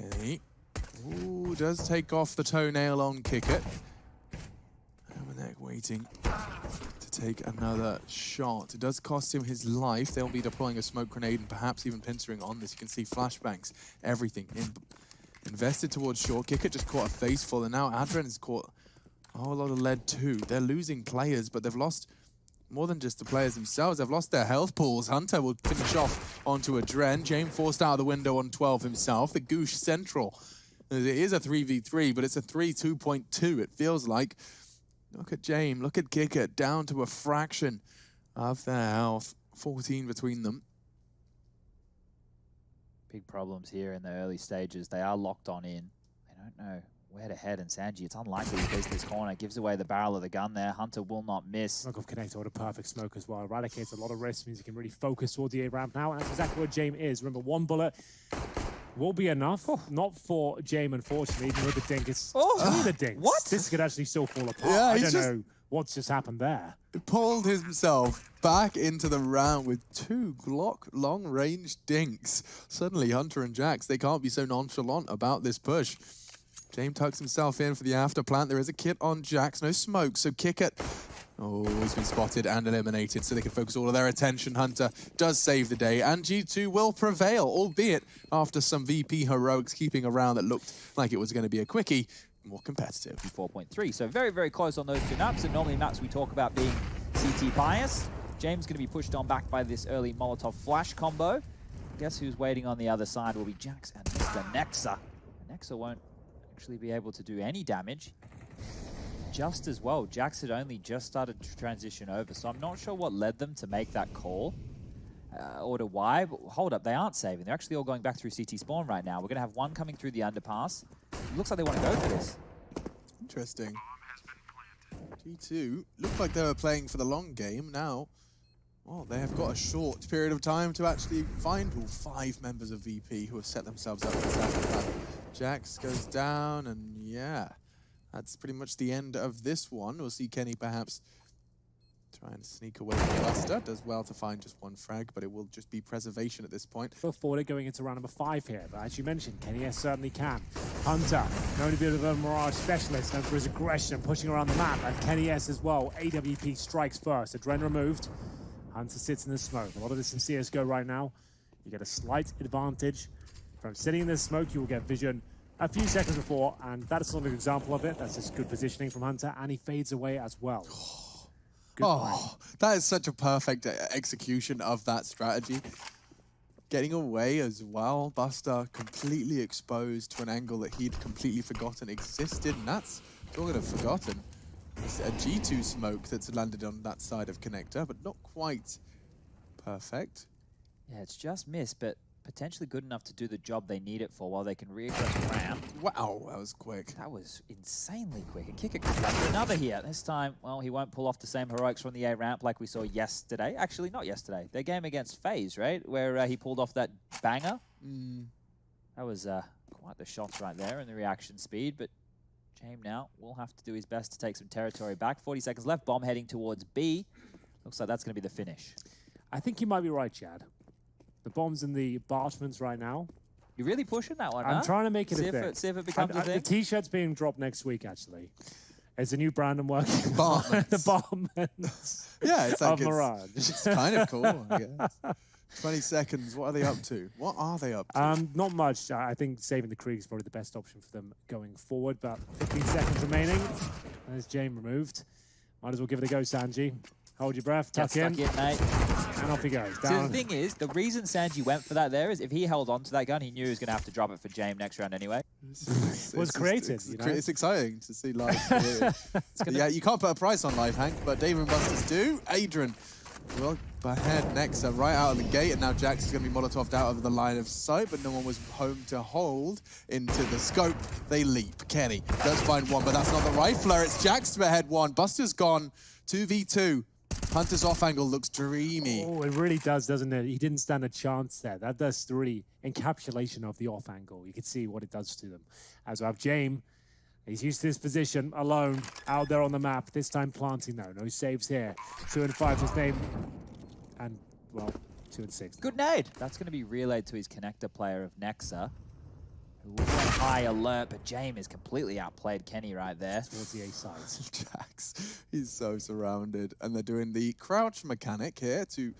Okay. Ooh, does take off the toenail on Kickett. Amanek waiting to take another shot. It does cost him his life. They'll be deploying a smoke grenade and perhaps even pincering on this. You can see flashbangs, everything invested towards short. Kickett just caught a face full, and now Adren has caught a whole lot of lead too. They're losing players, but they've lost more than just the players themselves. They've lost their health pools. Hunter will finish off onto Adren. James forced out of the window on 12 himself. The Goosh Central. It is a 3v3, but it's a 3-2.2, it feels like. Look at James, look at Kickett, down to a fraction of their health. 14 between them. Big problems here in the early stages. They are locked on in. They don't know where to head, and Sanji, it's unlikely he goes to this corner. Gives away the barrel of the gun there. Hunter will not miss. Smoke off connector with a perfect smoke as well. Eradicates a lot of risk, means he can really focus toward the A ramp now, and that's exactly what James is. Remember, one bullet will be enough. Oh. Not for James, unfortunately, even with the dink. It's the dink. What? This could actually still fall apart. Yeah, I don't know what's just happened there. Pulled himself back into the round with 2 Glock long-range dinks. Suddenly, Hunter and Jax, they can't be so nonchalant about this push. James tucks himself in for the after plant. There is a kit on Jax, no smoke, so Kickett. Oh, he's been spotted and eliminated, so they can focus all of their attention. Hunter does save the day, and G2 will prevail, albeit after some VP heroics keeping a round that looked like it was going to be a quickie, more competitive. 4.3, so very, very close on those two maps, and normally maps we talk about being CT bias. James going to be pushed on back by this early Molotov flash combo. Guess who's waiting on the other side will be Jax and Mr. Nexa. Nexa won't actually be able to do any damage. Just as well, Jax had only just started to transition over, so I'm not sure what led them to make that call or to why, but hold up, they aren't saving. They're actually all going back through CT spawn right now. We're going to have one coming through the underpass. It looks like they want to go for this. Interesting. G2 looked like they were playing for the long game. Now, well, they have got a short period of time to actually find all 5 members of VP who have set themselves up for this attack. Jax goes down, and yeah. That's pretty much the end of this one. We'll see Kenny perhaps trying to sneak away from Buster. Does well to find just 1 frag, but it will just be preservation at this point. Before they're going into round number 5 here, but as you mentioned, Kenny S certainly can. Hunter, known to be a bit of a Mirage specialist, known for his aggression, pushing around the map, and Kenny S as well. AWP strikes first. Adren removed. Hunter sits in the smoke. A lot of this in CSGO right now. You get a slight advantage. From sitting in the smoke, you will get vision a few seconds before, and that's not an example of it. That's just good positioning from Hunter, and he fades away as well. That is such a perfect execution of that strategy. Getting away as well. Buster completely exposed to an angle that he'd completely forgotten existed, and that's talking of forgotten. It's a G2 smoke that's landed on that side of connector, but not quite perfect. Yeah, it's just missed, but potentially good enough to do the job they need it for while they can readjust ramp. Wow, that was quick. That was insanely quick. And Kickett comes back for another here. This time, well, he won't pull off the same heroics from the A ramp like we saw yesterday. Actually, not yesterday. Their game against FaZe, right? Where he pulled off that banger. That was quite the shots right there and the reaction speed. But James now will have to do his best to take some territory back. 40 seconds left. Bomb heading towards B. Looks like that's going to be the finish. I think you might be right, Chad. The bomb's in the Bartmans right now. You're really pushing that one, I'm trying to make it a thing. See if it becomes a thing. The T-shirt's being dropped next week, actually. It's a new brand I'm working on. The Bartmans. Yeah, it's like of Mirage. It's kind of cool, I guess. 20 seconds, what are they up to? What are they up to? Not much. I think saving the Krieg is probably the best option for them going forward, but 15 seconds remaining. There's James removed. Might as well give it a go, Sanji. Hold your breath, tuck in, mate. And off he goes. Down. So the thing is, the reason Sanji went for that there is if he held on to that gun, he knew he was going to have to drop it for James next round anyway. Was created, you know? It's exciting to see live. Yeah, you can't put a price on live, Hank, but Dave and Busters do. Adrian will ahead Nexa right out of the gate, and now Jax is going to be Molotoved out of the line of sight, but no one was home to hold into the scope. They leap. Kenny does find one, but that's not the rifler. It's Jax to ahead 1. Buster's gone. 2v2. Hunter's off angle looks dreamy. Oh, it really does, doesn't it? He didn't stand a chance there. That does the really encapsulation of the off angle. You can see what it does to them. As we have James, he's used to this position alone out there on the map. This time planting though. No saves here. 2 and 5 his name. And, well, 2 and 6. Good nade. That's going to be relayed to his connector player of Nexa, High alert, but James has completely outplayed Kenny right there. Towards the A side. Jax, he's so surrounded. And they're doing the crouch mechanic here to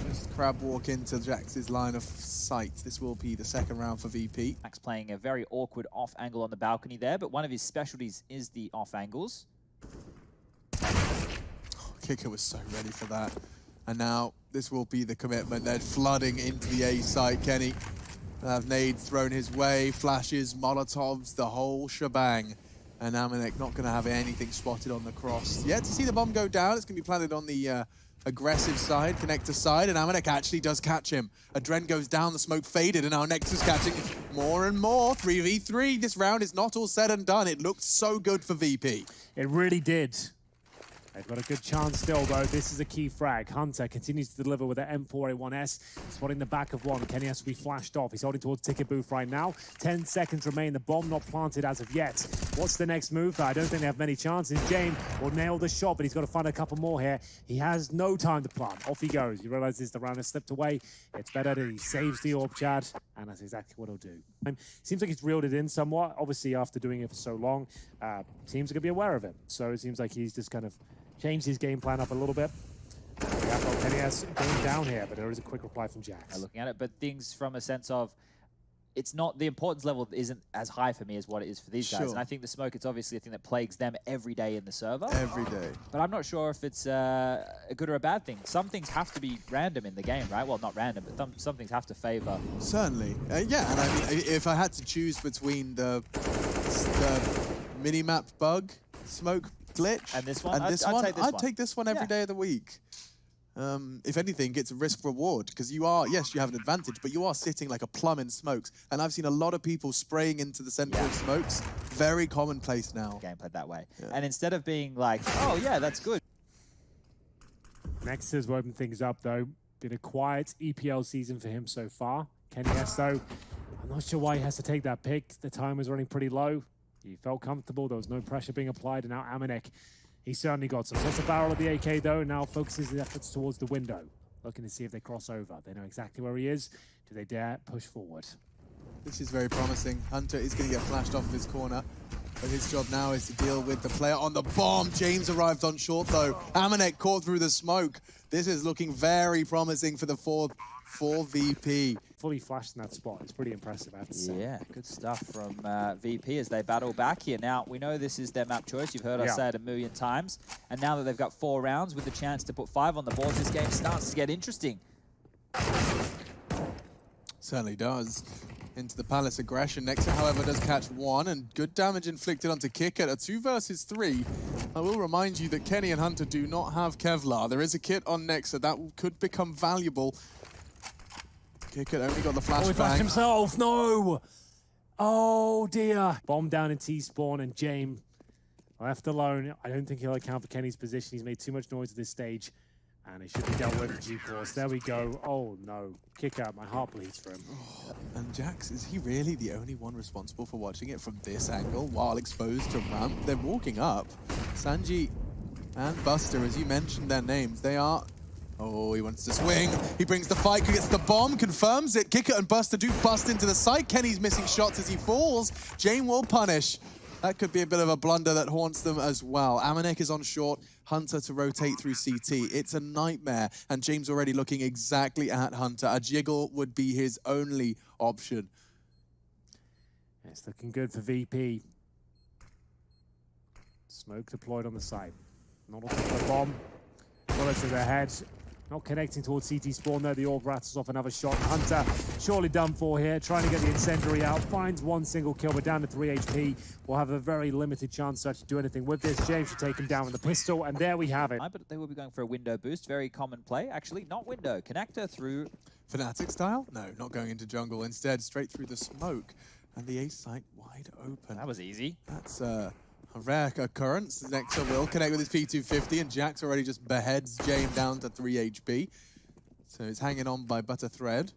just crab walk into Jax's line of sight. This will be the second round for VP. Max playing a very awkward off angle on the balcony there, but one of his specialties is the off angles. Kicker was so ready for that. And now this will be the commitment. They're flooding into the A site. Kenny have nades thrown his way, flashes, Molotovs, the whole shebang. And Amanek not going to have anything spotted on the cross. Yet to see the bomb go down, it's going to be planted on the aggressive side, connector side, and Amanek actually does catch him. Adren goes down, the smoke faded, and now Nexus catching more and more. 3v3, this round is not all said and done. It looked so good for VP. It really did. They've got a good chance still, though. This is a key frag. Hunter continues to deliver with an M4A1S, spotting the back of one. Kenny has to be flashed off. He's holding towards ticket booth right now. 10 seconds remain. The bomb not planted as of yet. What's the next move? I don't think they have many chances. James will nail the shot, but he's got to find a couple more here. He has no time to plant. Off he goes. You realize the round has slipped away. It's better that he saves the orb, Chad, and that's exactly what he'll do. Seems like he's reeled it in somewhat. Obviously, after doing it for so long, teams are going to be aware of it. So it seems like he's just kind of changed his game plan up a little bit. We have got Kenny S going down here, but there is a quick reply from Jax. Looking at it, but things from a sense of, it's not, the importance level isn't as high for me as what it is for these guys. Sure. And I think the smoke, it's obviously a thing that plagues them every day in the server. Every day. But I'm not sure if it's a good or a bad thing. Some things have to be random in the game, right? Well, not random, but some things have to favor. Certainly. Yeah, and I mean, if I had to choose between the mini-map bug, smoke glitch, And this one? I'd take this one every day of the week. If anything, it's a risk-reward, because you are, yes, you have an advantage, but you are sitting like a plum in smokes. And I've seen a lot of people spraying into the center of smokes. Very commonplace now. Game played that way. Yeah. And instead of being like, oh yeah, that's good. Next has opened things up, though. Been a quiet EPL season for him so far. Kenny S, though, I'm not sure why he has to take that pick. The time was running pretty low. He felt comfortable. There was no pressure being applied. And now Amanek, he certainly got some. Just a barrel of the AK, though, and now focuses his efforts towards the window. Looking to see if they cross over. They know exactly where he is. Do they dare push forward? This is very promising. Hunter is going to get flashed off of his corner. But his job now is to deal with the player on the bomb. James arrived on short, though. Amanek caught through the smoke. This is looking very promising for the 4VP. Fully flashed in that spot. It's pretty impressive, I have to say. Yeah, good stuff from VP as they battle back here. Now, we know this is their map choice. You've heard us say it a million times. And now that they've got 4 rounds with the chance to put 5 on the board, this game starts to get interesting. Certainly does. Into the Palace aggression. Nexa, however, does catch 1, and good damage inflicted onto Kick at a 2 versus 3. I will remind you that Kenny and Hunter do not have Kevlar. There is a kit on Nexa that could become valuable. Kicker only got the flashbang. Oh, he flashed himself. No! Oh, dear. Bomb down in T-spawn, and James left alone. I don't think he'll account for Kenny's position. He's made too much noise at this stage, and it should be dealt with in due course. There we go. Oh, no. Kick out. My heart bleeds for him. And Jax, is he really the only one responsible for watching it from this angle while exposed to ramp? They're walking up. Sanji and Buster, as you mentioned their names, they are... Oh, he wants to swing. He brings the fight, gets the bomb, confirms it. Kicker and Buster do bust into the site. Kenny's missing shots as he falls. Jane will punish. That could be a bit of a blunder that haunts them as well. Amanek is on short. Hunter to rotate through CT. It's a nightmare. And James already looking exactly at Hunter. A jiggle would be his only option. It's looking good for VP. Smoke deployed on the site. Not off the bomb. Bullets to their head. Not connecting towards CT spawn there. The orb rattles off another shot. Hunter surely done for here. Trying to get the incendiary out. Finds 1 single kill, but down to 3 HP. Will have a very limited chance to actually do anything with this. James should take him down with the pistol, and there we have it. But they will be going for a window boost. Very common play. Actually, not window. Connector through. Fnatic style? No, not going into jungle. Instead, straight through the smoke. And the A site wide open. That was easy. That's a rare occurrence. Nexa will connect with his P250, and Jax already just beheads James down to 3 HP. So he's hanging on by but a thread.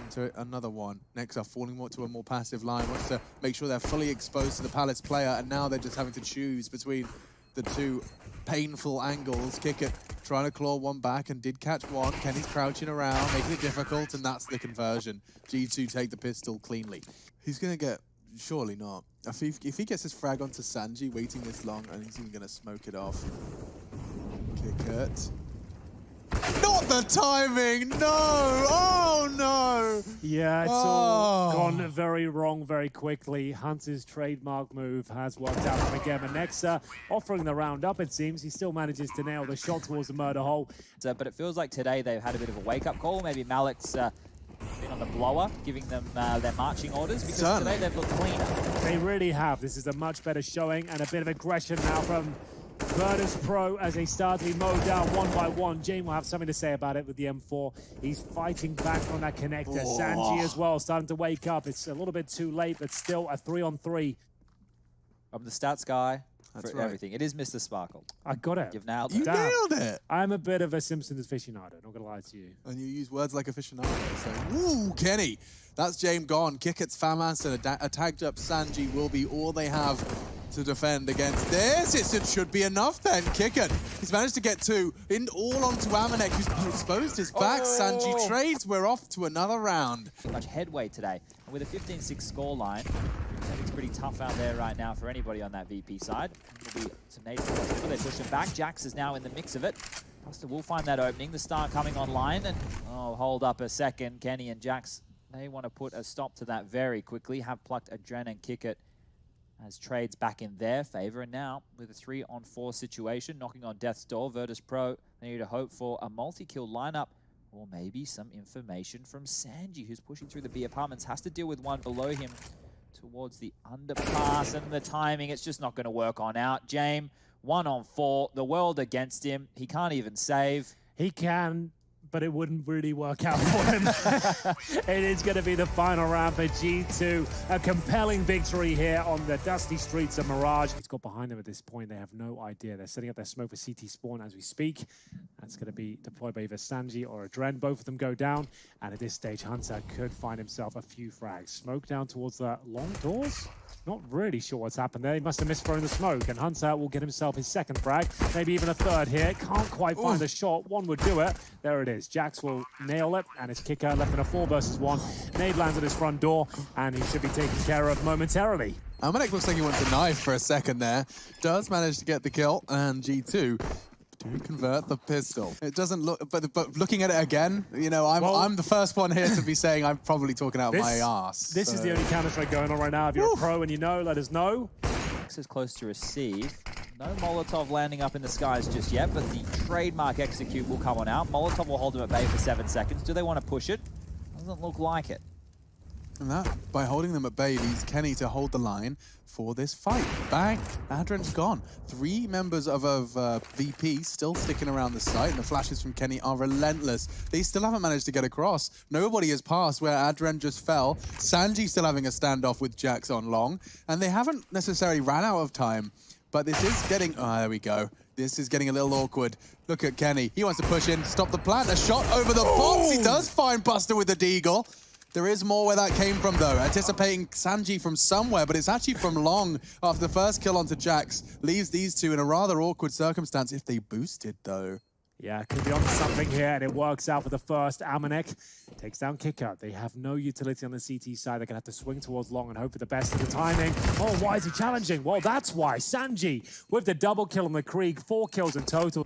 Into another one. Nexa falling more to a more passive line. Wants to make sure they're fully exposed to the Palace player, and now they're just having to choose between the two painful angles. Kick it, trying to claw one back and did catch one. Kenny's crouching around, making it difficult, and that's the conversion. G2 take the pistol cleanly. He's going to get, surely not. If he gets his frag onto Sanji waiting this long, and he's even going to smoke it off. Kick it. Not the timing! No! Oh no! Yeah, it's all gone very wrong very quickly. Hunter's trademark move has worked out for him again. And Nexa offering the round up, it seems. He still manages to nail the shot towards the murder hole. But it feels like today they've had a bit of a wake-up call. Maybe Malik's been on the blower, giving them their marching orders, because today they've looked cleaner. They really have. This is a much better showing and a bit of aggression now from Virtus.Pro as they start to be mowed down one by one. Jane will have something to say about it with the M4. He's fighting back from that connector. Sanji as well, starting to wake up. It's a little bit too late, but still a 3-on-3. I'm the stats guy for That's right. everything. It is Mr. Sparkle. I got it. You've nailed You it. nailed it! I'm a bit of a Simpsons aficionado, not gonna lie to you. And you use words like aficionado. So, ooh, Kenny. That's James gone. Kickett's FAMAS and a tagged up Sanji will be all they have to defend against this. It should be enough then. Kickett. He's managed to get two in all onto Amanek, who's exposed his back. Sanji trades. We're off to another round. Much headway today. And with a 15-6 scoreline, I think it's pretty tough out there right now for anybody on that VP side. There'll be some nades across the middle. They push him back. Jax is now in the mix of it. Buster will find that opening. The start coming online. And, oh, hold up a second. Kenny and Jax, they want to put a stop to that very quickly. Have plucked Adren and Kickett as trades back in their favor. And now, with a 3-on-4 situation, knocking on death's door, Virtus.Pro, they need to hope for a multi-kill lineup, or maybe some information from Sanji, who's pushing through the B apartments, has to deal with one below him towards the underpass, and the timing, it's just not going to work on out. James, 1-on-4, the world against him. He can't even save. He can, but it wouldn't really work out for him. It is going to be the final round for G2. A compelling victory here on the dusty streets of Mirage. He's got behind them at this point. They have no idea. They're setting up their smoke for CT spawn as we speak. That's going to be deployed by either Sanji or Adren. Both of them go down. And at this stage, Hunter could find himself a few frags. Smoke down towards the long doors. Not really sure what's happened there. He must have misthrown the smoke, and Hunter will get himself his second frag, maybe even a third here. Can't quite find the shot. One would do it. There it is. Jax will nail it, and his kicker left in a 4 versus 1. Nade lands at his front door, and he should be taken care of momentarily. Amanek looks like he wants a knife for a second there. Does manage to get the kill, and G2 do convert the pistol. It doesn't look, but looking at it again, you know, I'm the first one here to be saying I'm probably talking out my ass. This is the only Counter-Strike going on right now. If you're a pro and you know, let us know. Jax is close to receive. No Molotov landing up in the skies just yet, but the trademark execute will come on out. Molotov will hold him at bay for 7 seconds. Do they want to push it? Doesn't look like it. And that, by holding them at bay, leaves Kenny to hold the line for this fight. Bang! Adren's gone. 3 members of VP still sticking around the site, and the flashes from Kenny are relentless. They still haven't managed to get across. Nobody has passed where Adren just fell. Sanji still having a standoff with Jax on long, and they haven't necessarily ran out of time. But this is getting... Oh, there we go. This is getting a little awkward. Look at Kenny. He wants to push in, stop the plant. A shot over the box. He does find Buster with the deagle. There is more where that came from, though. Anticipating Sanji from somewhere, but it's actually from long after the first kill onto Jax. Leaves these two in a rather awkward circumstance if they boosted, though. Yeah, could be on something here, and it works out for the first. Amanek takes down Kicker. They have no utility on the CT side. They're going to have to swing towards long and hope for the best of the timing. Oh, why is he challenging? Well, that's why. Sanji with the double kill on the Krieg. 4 kills in total.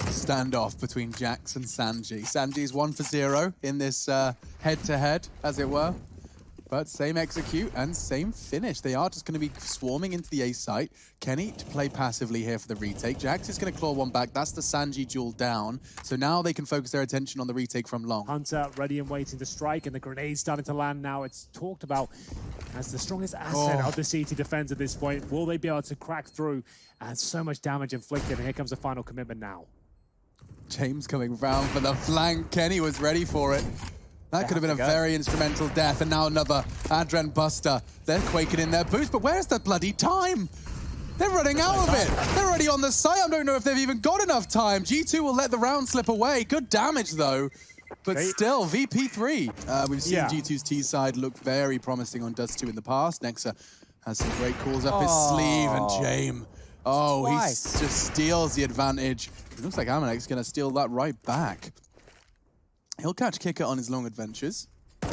Standoff between Jax and Sanji. Sanji's 1 for 0 in this head-to-head, as it were. But same execute and same finish. They are just going to be swarming into the A site. Kenny to play passively here for the retake. Jax is going to claw one back. That's the Sanji duel down. So now they can focus their attention on the retake from long. Hunter ready and waiting to strike, and the grenade starting to land now. It's talked about as the strongest asset of the CT defense at this point. Will they be able to crack through? And so much damage inflicted, and here comes the final commitment now. James coming round for the flank. Kenny was ready for it. That could have been a very instrumental death. And now another Adren Buster. They're quaking in their boots, but where's the bloody time? They're running out of it. They're already on the site. I don't know if they've even got enough time. G2 will let the round slip away. Good damage, though. But still, VP3. We've seen G2's T side look very promising on Dust 2 in the past. Nexa has some great calls up his sleeve, and James Oh, he Twice. just steals the advantage. It looks like Amanek's going to steal that right back. He'll catch Kicker on his long adventures. Oh,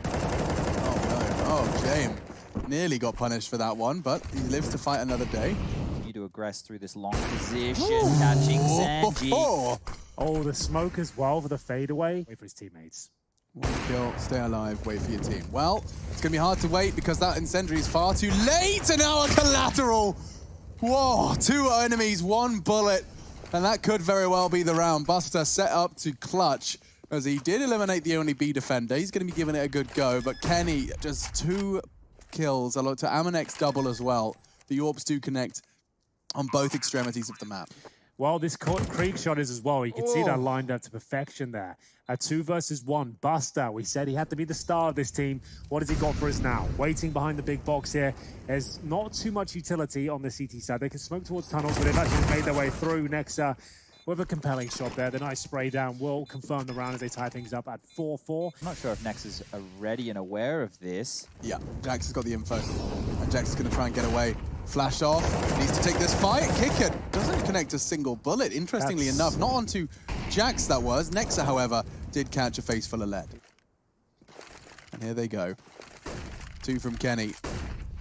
no. Oh, James nearly got punished for that one, but he lives to fight another day. Continue to aggress through this long position, catching Sanji. Oh, the smoke as well for the fadeaway. Wait for his teammates. One kill, stay alive, wait for your team. Well, it's going to be hard to wait because that incendiary is far too late, and now a collateral. Whoa, 2 enemies, 1 bullet, and that could very well be the round. Buster set up to clutch as he did eliminate the only B defender. He's going to be giving it a good go, but Kenny, just 2 kills, a lot to Amanek's double as well. The Orbs do connect on both extremities of the map. Well, this creek shot is as well. You can see that lined up to perfection there. A 2 versus 1. Buster, we said he had to be the star of this team. What has he got for us now? Waiting behind the big box here. There's not too much utility on the CT side. They can smoke towards tunnels, but they've actually made their way through. Nexa with a compelling shot there. The nice spray down will confirm the round as they tie things up at 4-4. I'm not sure if Nexus are ready and aware of this. Yeah, Jax has got the info, and Jax is going to try and get away. Flash off, needs to take this fight. Kick it, doesn't connect a single bullet, interestingly enough. Not onto Jax, that was. Nexa, however, did catch a face full of lead. And here they go. 2 from Kenny.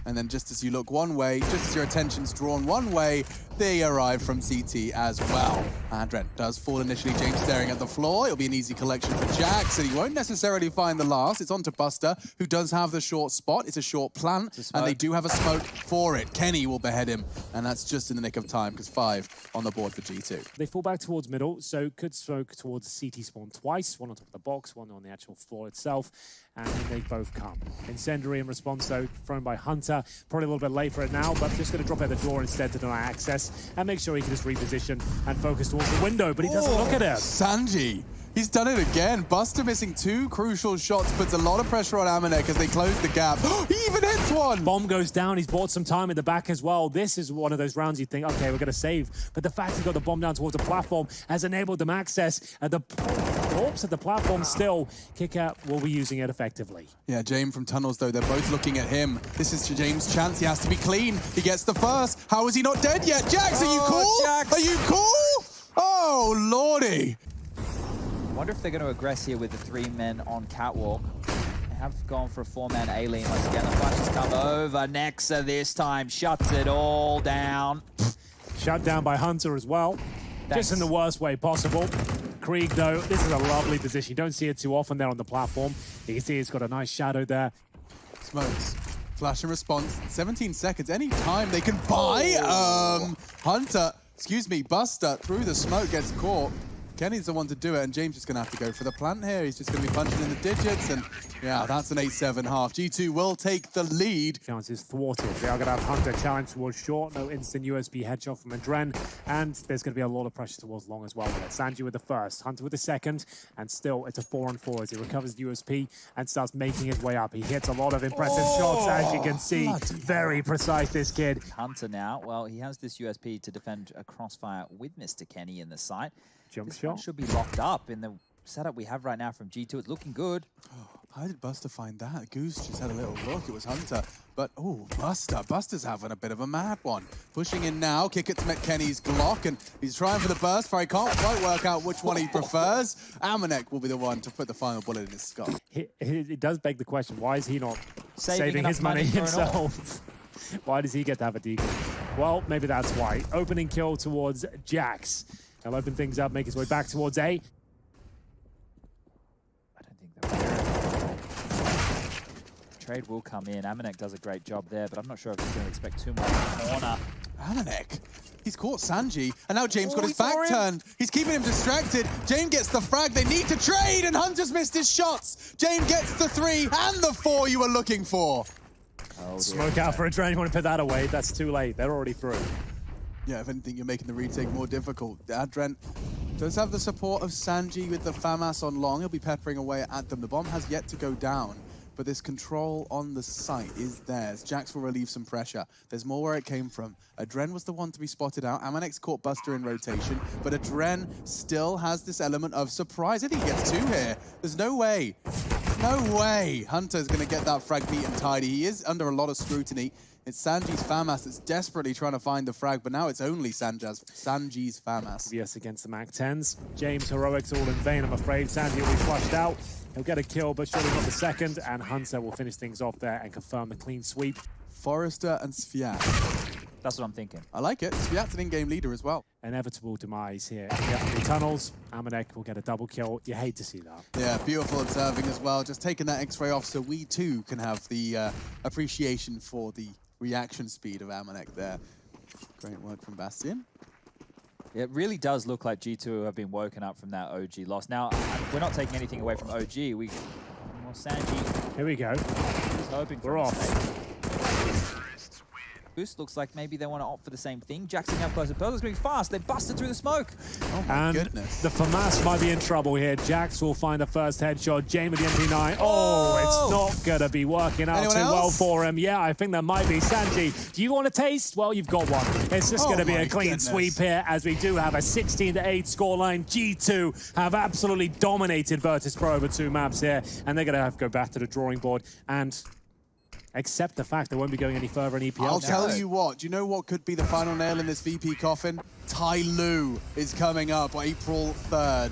And then just as you look one way, just as your attention's drawn one way, they arrive from CT as well. And Drent does fall initially. James staring at the floor. It'll be an easy collection for Jax, and he won't necessarily find the last. It's on to Buster, who does have the short spot. It's a short plant, and they do have a smoke for it. Kenny will behead him, and that's just in the nick of time, because 5 on the board for G2. They fall back towards middle, so could smoke towards CT spawn twice. 1 on top of the box, 1 on the actual floor itself, and they both come. Incendiary in response, though, thrown by Hunter. Probably a little bit late for it now, but just going to drop out the door instead to deny access and make sure he can just reposition and focus towards the window, but he doesn't look at it. Sanji, he's done it again. Buster missing 2 crucial shots, puts a lot of pressure on Amanek as they close the gap. He even hits one! Bomb goes down, he's bought some time in the back as well. This is one of those rounds you think, okay, we're going to save. But the fact he got the bomb down towards the platform has enabled them access. And the corpse at the platform still, Kicker will be using it effectively. Yeah, James from tunnels, though, they're both looking at him. This is James' chance. He has to be clean. He gets the first. How is he not dead yet? Jax, are you cool? Jax. Are you cool? Oh, lordy. Wonder if they're going to aggress here with the 3 men on catwalk. They have gone for a 4-man A-lane once again. The flashes come over. Nexa this time shuts it all down. Shut down by Hunter as well. Thanks. Just in the worst way possible. Krieg, though, this is a lovely position. You don't see it too often there on the platform. You can see it's got a nice shadow there. Smokes. Flash and response. 17 seconds. Any time they can buy. Hunter, Buster through the smoke gets caught. Kenny's the one to do it, and James is going to have to go for the plant here. He's just going to be punching in the digits, and yeah, that's an 8-7 half. G2 will take the lead. Chances thwarted. They are going to have Hunter challenge towards short. No instant USB headshot from Adren, and there's going to be a lot of pressure towards long as well. Sanji with the first, Hunter with the second, and still it's a 4-on-4 as he recovers the USP and starts making his way up. He hits a lot of impressive shots, as you can see. Very precise, this kid. Hunter now, well, he has this USP to defend a crossfire with Mr. Kenny in the site. Jump This shot. one should be locked up in the setup we have right now from G2. It's looking good. How did Buster find that? Goose just had a little look. It was Hunter. But, oh, Buster's having a bit of a mad one. Pushing in now. Kick it to Kenny's Glock, and he's trying for the burst fire. He can't quite work out which one he prefers. Amanek will be the one to put the final bullet in his skull. It does beg the question, why is he not saving enough his money money for an himself? Why does he get to have a decoy? Well, maybe that's why. Opening kill towards Jax. He'll open things up, make his way back towards A. I don't think they're ready. Trade will come in. Amanek does a great job there, but I'm not sure if he's going to expect too much in the corner. Amanek. He's caught Sanji, and now James got he his saw back him. turned. He's keeping him distracted. James gets the frag. They need to trade, and Hunter's missed his shots. James gets the 3 and the 4 you were looking for. Oh, dear. Smoke out for a train. You want to put that away? That's too late. They're already through. Yeah, if anything, you're making the retake more difficult. Adrent does have the support of Sanji with the FAMAS on long. He'll be peppering away at them. The bomb has yet to go down, but this control on the site is theirs. Jax will relieve some pressure. There's more where it came from. Adren was the one to be spotted out. Amanek's caught Buster in rotation, but Adren still has this element of surprise. I think he gets 2 here. There's no way No way Hunter's going to get that frag beat and tidy. He is under a lot of scrutiny. It's Sanji's FAMAS that's desperately trying to find the frag, but now it's only Sanji's FAMAS. Yes, against the MAC-10s. James heroics all in vain, I'm afraid. Sanji will be flushed out. He'll get a kill, but surely not the second, and Hunter will finish things off there and confirm the clean sweep. Forrester and Sviat. That's what I'm thinking. I like it. Sviat's an in-game leader as well. Inevitable demise here. The tunnels, Amanek will get a double kill. You hate to see that. Yeah, beautiful observing as well. Just taking that X-ray off so we too can have the appreciation for the reaction speed of Amanek there. Great work from Bastion. It really does look like G2 have been woken up from that OG loss. Now, we're not taking anything away from OG. Well, Sanji. Here we go. He's hoping for We're a off. mistake. Boost looks like maybe they want to opt for the same thing. Jackson up close. Pearl's going fast. They busted through the smoke. Oh my And goodness. the FAMAS might be in trouble here. Jax will find the first headshot. James with the MP9. Oh, it's not going to be working out Anyone too well else? for him. Yeah, I think there might be. Sanji, do you want a taste? Well, you've got one. It's just Oh going to be my a clean goodness. sweep here as we do have a 16-8 scoreline. G2 have absolutely dominated Virtus.Pro over 2 maps here, and they're going to have to go back to the drawing board and accept the fact they won't be going any further in EPL. I'll now. tell you what, do you know what could be the final nail in this VP coffin? Tai Lu is coming up April 3rd.